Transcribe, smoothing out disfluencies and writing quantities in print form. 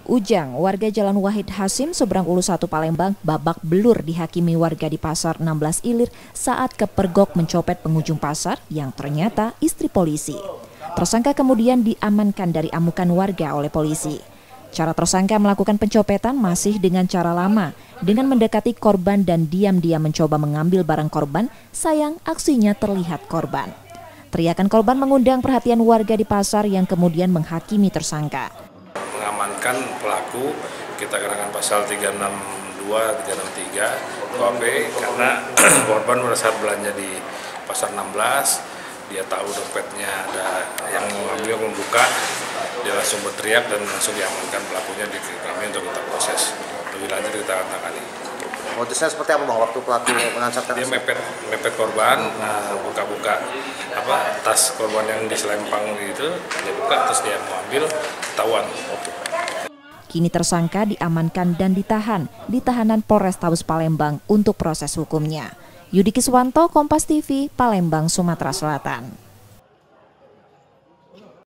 Ujang, warga Jalan Wahid Hasim, Seberang Ulu 1 Palembang, babak belur dihakimi warga di Pasar 16 Ilir saat kepergok mencopet pengunjung pasar yang ternyata istri polisi. Tersangka kemudian diamankan dari amukan warga oleh polisi. Cara tersangka melakukan pencopetan masih dengan cara lama, dengan mendekati korban dan diam-diam mencoba mengambil barang korban. Sayang, aksinya terlihat korban. Teriakan korban mengundang perhatian warga di pasar yang kemudian menghakimi tersangka. Mengamankan pelaku, kita kenakan pasal 362, 363 KUHP karena korban pada saat belanja di pasar 16, dia tahu dompetnya ada yang mengambil, membuka, dia langsung berteriak dan langsung diamankan pelakunya di kami untuk kita proses. Lebih lanjut kita akan tangani. Modusnya seperti apa Bang waktu pelaku mengancamkan? Dia mepet korban, buka-buka tas korban yang diselempang gitu, dia buka terus dia mau ambil, ketahuan. Kini tersangka diamankan dan ditahan di tahanan Polrestabes Palembang untuk proses hukumnya. Yudi Kiswanto, Kompas TV, Palembang, Sumatera Selatan.